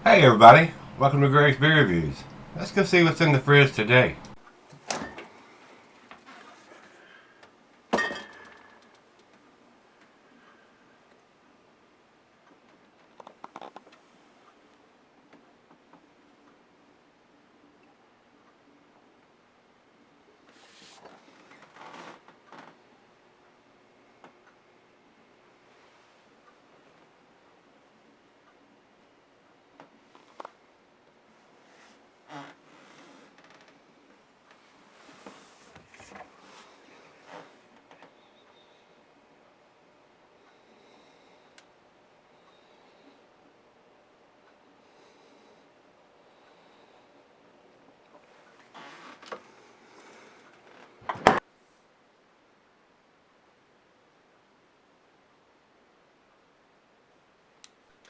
Hey everybody, welcome to Gregsbeerreviews. Let's go see what's in the fridge today.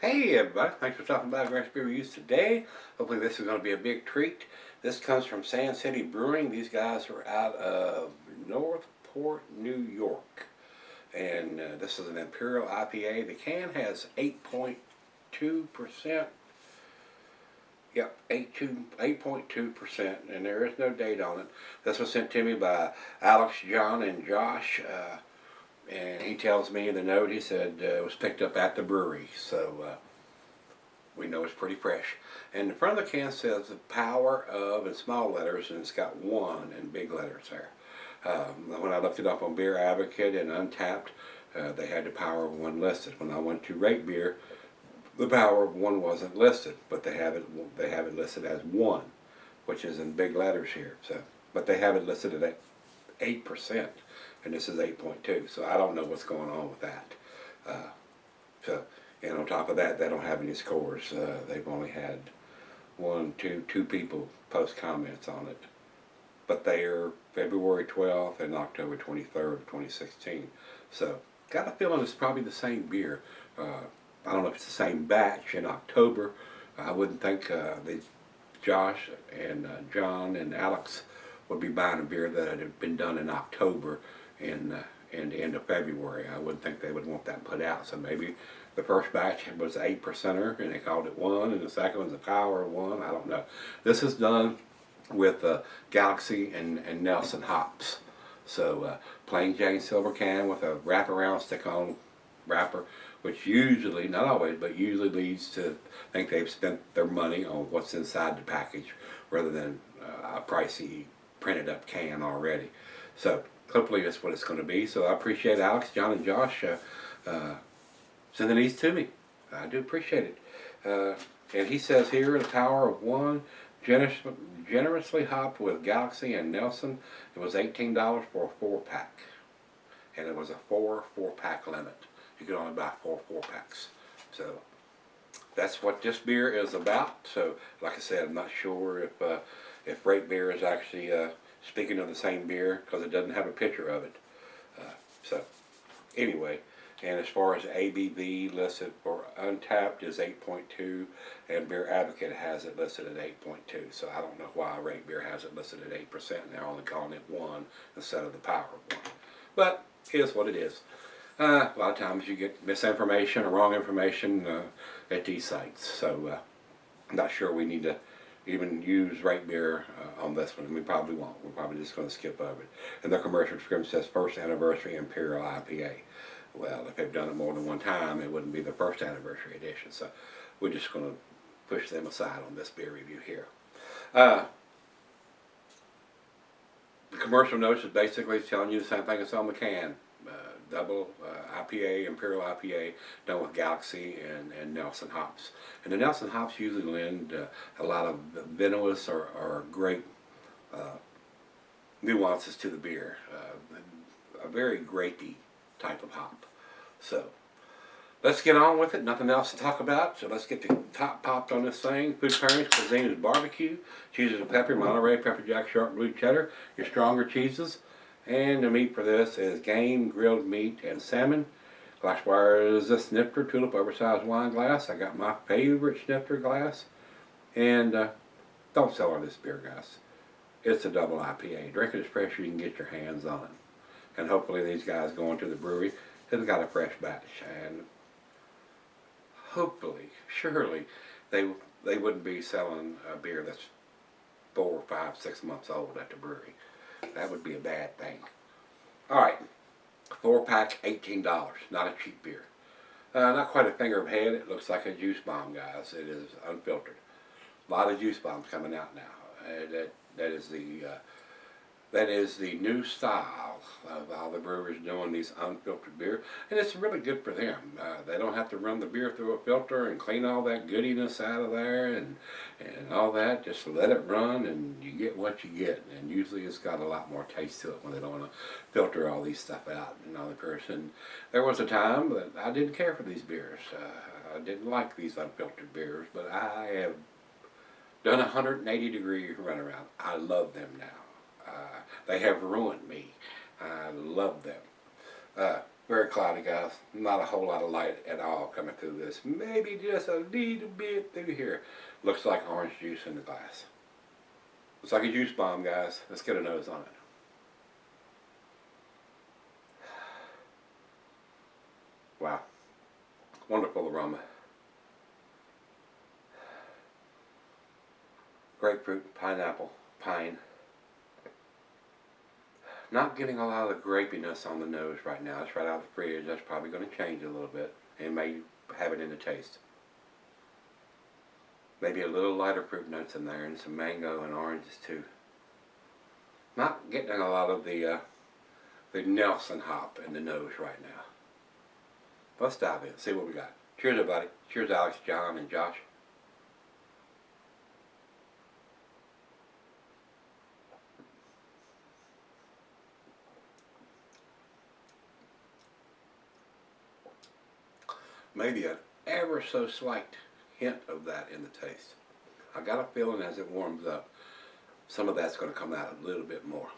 Hey everybody, thanks for stopping by Gregsbeerreviews today. Hopefully this is going to be a big treat. This comes from Sand City Brewing. These guys are out of Northport, New York. And this is an Imperial IPA. The can has 8.2%. Yep, 8.2%, and there is no date on it. This was sent to me by Alex, John, and Josh. And he tells me in the note, he said it was picked up at the brewery, so we know it's pretty fresh. And the front of the can says the power of in small letters, and it's got 1 in big letters there. When I looked it up on Beer Advocate and Untapped, they had the power of 1 listed. When I went to rate beer, the power of 1 wasn't listed, but they have it listed as 1, which is in big letters here. So, but they have it listed at 8%. And this is 8.2, so I don't know what's going on with that. And on top of that, they don't have any scores. They've only had two people post comments on it. But they are February 12th and October 23rd of 2016. So, got a feeling it's probably the same beer. I don't know if it's the same batch in October. I wouldn't think Josh and John and Alex would be buying a beer that had been done in October and the end of February. I wouldn't think they would want that put out. So maybe the first batch was 8%er and they called it 1, and the second one's a power of 1. I don't know. This is done with Galaxy and Nelson hops. So plain Jane silver can with a wraparound stick-on wrapper, which usually, not always, but usually leads to think they've spent their money on what's inside the package rather than a pricey printed up can already. So hopefully that's what it's going to be. So I appreciate Alex, John, and Josh sending these to me. I do appreciate it. And he says here, the power of 1, generously hopped with Galaxy and Nelson. It was $18 for a 4-pack. And it was a 4-pack limit. You could only buy 4 4-packs. So that's what this beer is about. So like I said, I'm not sure if Rate Beer is actually speaking of the same beer, because it doesn't have a picture of it. So anyway, and as far as ABV listed for Untapped is 8.2, and Beer Advocate has it listed at 8.2. So I don't know why Rate Beer has it listed at 8%, and they're only calling it 1 instead of the power of 1. But it is what it is. A lot of times you get misinformation or wrong information at these sites. So I'm not sure we need to even use Rate Beer on this one. We probably won't. We're probably just going to skip over it. And their commercial description says first anniversary Imperial IPA. Well, if they've done it more than one time, it wouldn't be the first anniversary edition. So we're just going to push them aside on this beer review here. The commercial notes is basically telling you the same thing that's on the can. Double IPA, Imperial IPA, done with Galaxy and Nelson hops. And the Nelson hops usually lend a lot of vinous or grape nuances to the beer. A very grapey type of hop. So let's get on with it. Nothing else to talk about. So let's get the top popped on this thing. Food pairings, cuisine is barbecue. Cheeses and pepper, Monterey, pepper jack, sharp blue cheddar. Your stronger cheeses. And the meat for this is game, grilled meat, and salmon. Glassware is a snifter, tulip oversized wine glass. I got my favorite snifter glass. And don't sell her this beer, guys. It's a double IPA. Drink it as fresh as you can get your hands on it. And hopefully these guys going to the brewery have got a fresh batch. And hopefully, surely, they they wouldn't be selling a beer that's 4, 5, 6 months old at the brewery. That would be a bad thing. All right, 4-pack, $18. Not a cheap beer. Not quite a finger of head. It looks like a juice bomb, guys. It is unfiltered. A lot of juice bombs coming out now. That is the new style of how the brewers doing these unfiltered beer, and it's really good for them. They don't have to run the beer through a filter and clean all that goodiness out of there and all that. Just let it run, and you get what you get. And usually, it's got a lot more taste to it when they don't want to filter all these stuff out. You know, the person. There was a time that I didn't care for these beers. I didn't like these unfiltered beers, but I have done a 180-degree runaround. I love them now. They have ruined me. I love them. Very cloudy, guys. Not a whole lot of light at all coming through this. Maybe just a little bit through here. Looks like orange juice in the glass. Looks like a juice bomb, guys. Let's get a nose on it. Wow. Wonderful aroma. Grapefruit, pineapple, pine. Not getting a lot of the grapiness on the nose right now. It's right out of the fridge. That's probably going to change a little bit and may have it in the taste. Maybe a little lighter fruit notes in there and some mango and oranges too. Not getting a lot of the Nelson hop in the nose right now. Let's dive in, see what we got. Cheers, everybody. Cheers, Alex, John, and Josh. Maybe an ever so slight hint of that in the taste. I got a feeling as it warms up, some of that's going to come out a little bit more.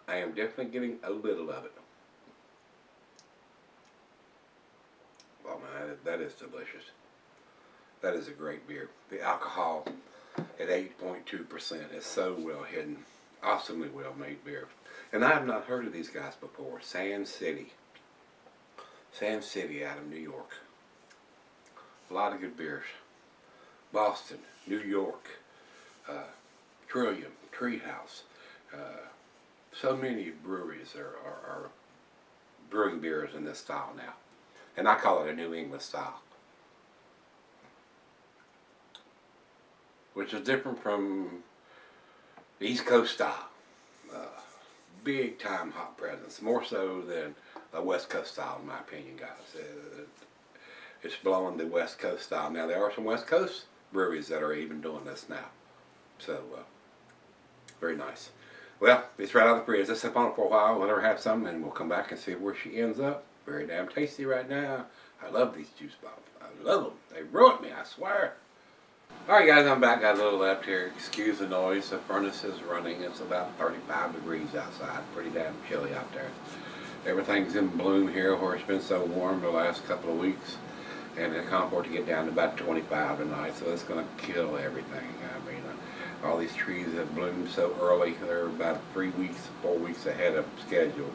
I am definitely getting a little of it. Oh man, that is delicious. That is a great beer. The alcohol at 8.2% is so well hidden. Awesomely well made beer. And I have not heard of these guys before. Sand City out of New York. A lot of good beers. Boston, New York, Trillium, Treehouse. So many breweries are brewing beers in this style now. And I call it a New England style. Which is different from the East Coast style. Big time hop presence. More so than the West Coast style in my opinion, guys. It's blowing the West Coast style. Now there are some West Coast breweries that are even doing this now. So, very nice. Well, it's right out of the fridge. Let's sip on it for a while, let her have some, and we'll come back and see where she ends up. Very damn tasty right now. I love these juice bombs. I love them. They ruined me, I swear. Alright guys, I'm back. Got a little left here. Excuse the noise. The furnace is running. It's about 35 degrees outside. Pretty damn chilly out there. Everything's in bloom here where it's been so warm the last couple of weeks. And it's can't afford to get down to about 25 tonight, so it's going to kill everything. I mean, all these trees have bloomed so early. They're about 3 weeks, 4 weeks ahead of schedule.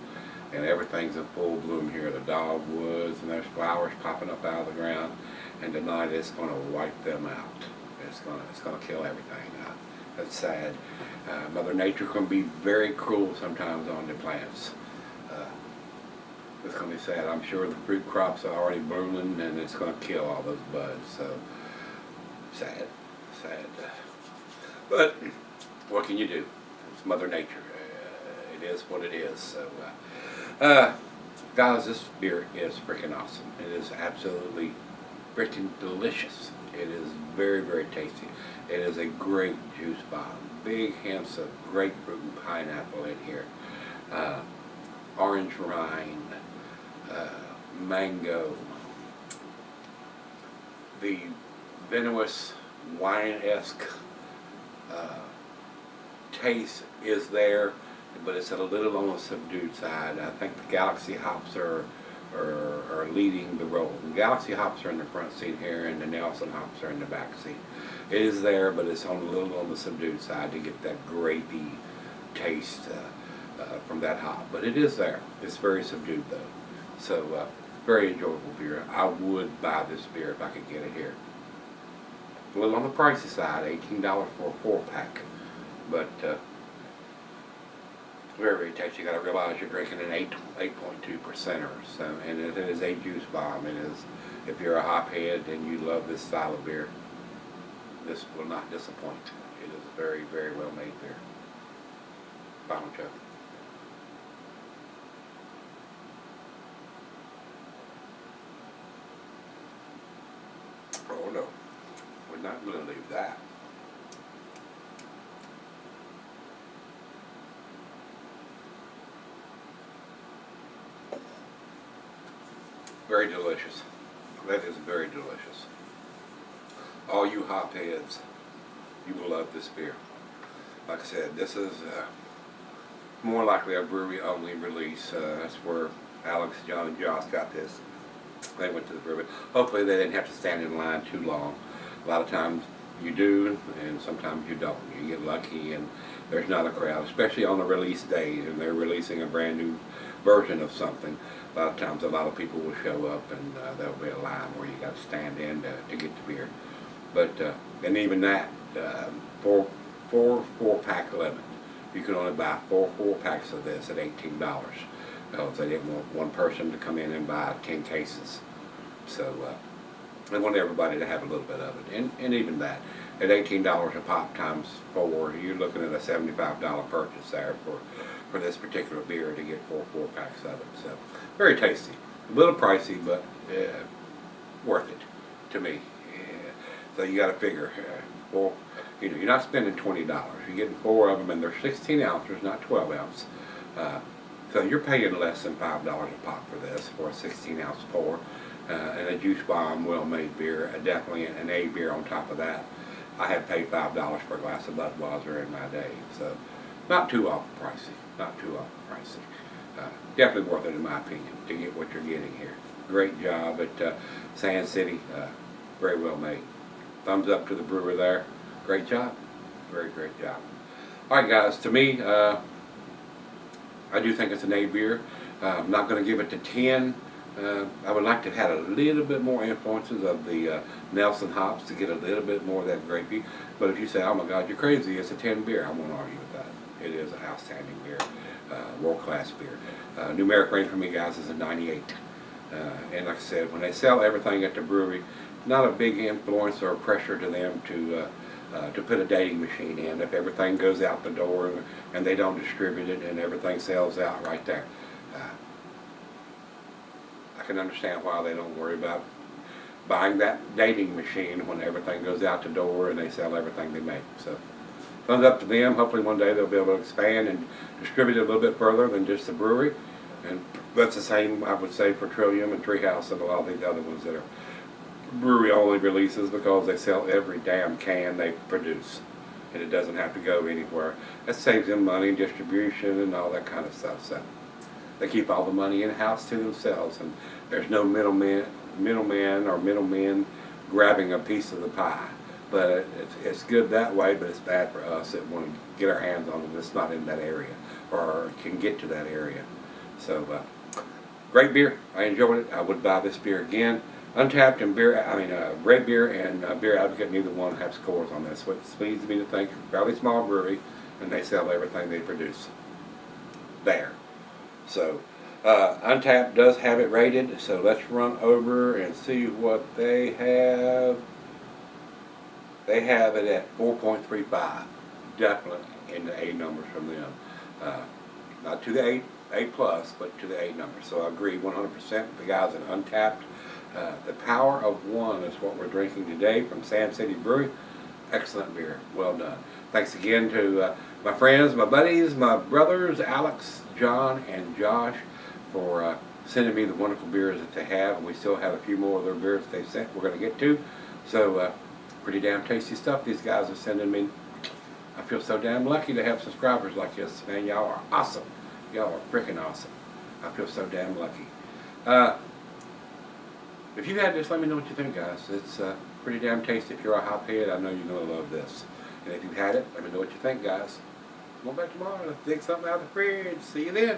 And everything's in full bloom here. The dogwoods, and there's flowers popping up out of the ground. And tonight it's going to wipe them out. It's gonna kill everything. That's sad. Mother Nature can be very cruel sometimes on the plants. It's gonna be sad. I'm sure the fruit crops are already blooming, and it's gonna kill all those buds. So sad, sad. But what can you do? It's Mother Nature. It is what it is. So, guys, this beer is freaking awesome. It is absolutely freaking delicious. It is very, very tasty. It is a great juice bomb. Big hints of grapefruit and pineapple in here. Orange rind, mango. The venomous wine-esque taste is there, but it's at a little on the subdued side. I think the Galaxy hops are leading the role. The Galaxy hops are in the front seat here, and the Nelson hops are in the back seat. It is there, but it's on a little on the subdued side to get that grapey taste. from that hop, but it is there. It's very subdued though. So very enjoyable beer. I would buy this beer if I could get it here. A little on the pricey side, $18 for a 4-pack, but very, very tasty. You got to realize you're drinking an 8.2%er, so, and it is a juice bomb. It is, if you're a hophead and you love this style of beer, this will not disappoint. It is a very, very well made beer. Final chug. Oh no, we're not going to leave that. Very delicious. That is very delicious. All you hopheads, you will love this beer. Like I said, this is more likely a brewery only release. That's where Alex, John, and Josh got this. They went to the brewery. Hopefully they didn't have to stand in line too long. A lot of times you do, and sometimes you don't. You get lucky and there's not a crowd, especially on the release day, and they're releasing a brand new version of something. A lot of times a lot of people will show up and there'll be a line where you got to stand in to get the beer. But, and even that, four 4-pack limit. You can only buy 4 4-packs of this at $18. Because they didn't want one person to come in and buy 10 cases. So they want everybody to have a little bit of it. And even that, at $18 a pop times 4, you're looking at a $75 purchase there for this particular beer to get 4 4-packs of it. So very tasty. A little pricey, but worth it to me. So you got to figure, you're not spending $20. You're getting 4 of them, and they're 16 ounces, not 12 ounce. So you're paying less than $5 a pop for this, for a 16 ounce pour, and a juice bomb, well-made beer, definitely an A beer on top of that. I have paid $5 for a glass of Budweiser in my day, so not too awful pricey. Not too awful pricey. Definitely worth it in my opinion to get what you're getting here. Great job at Sand City. Very well made. Thumbs up to the brewer there. Great job. Very great job. Alright guys, to me, I do think it's an A beer. I'm not going to give it to 10. I would like to have had a little bit more influences of the Nelson hops to get a little bit more of that grapey. But if you say, oh my God, you're crazy, it's a 10 beer, I won't argue with that. It is an outstanding beer, world-class beer. Numeric range for me, guys, is a 98. And like I said, when they sell everything at the brewery, not a big influence or pressure to them to put a dating machine in. If everything goes out the door and they don't distribute it and everything sells out right there. I can understand why they don't worry about buying that dating machine when everything goes out the door and they sell everything they make. So thumbs up to them. Hopefully one day they'll be able to expand and distribute it a little bit further than just the brewery. And that's the same, I would say, for Trillium and Treehouse and a lot of these other ones that are brewery only releases, because they sell every damn can they produce and it doesn't have to go anywhere. That saves them money, distribution, and all that kind of stuff. So they keep all the money in-house to themselves, and there's no middlemen or middlemen grabbing a piece of the pie. But it's good that way, but it's bad for us that want to get our hands on it that's not in that area or can get to that area. So great beer. I enjoyed it. I would buy this beer again. Untapped and Red Beer and Beer Advocate, neither one have scores on this, which leads me to think fairly small brewery, and they sell everything they produce there. So Untapped does have it rated, so let's run over and see what they have. They have it at 4.35, definitely in the A numbers from them. Not to the A plus, but to the A number. So I agree 100% with the guys at Untapped. The Power of One is what we're drinking today from Sand City Brewing. Excellent beer. Well done. Thanks again to my friends, my buddies, my brothers, Alex, John, and Josh, for sending me the wonderful beers that they have. And we still have a few more of their beers that they've sent we're going to get to. So pretty damn tasty stuff these guys are sending me. I feel so damn lucky to have subscribers like this, man. Y'all are awesome. Y'all are freaking awesome. I feel so damn lucky. If you had this, let me know what you think, guys. It's pretty damn tasty. If you're a hophead, I know you're going to love this. And if you've had it, let me know what you think, guys. Come on back tomorrow. Let's dig something out of the fridge. See you then.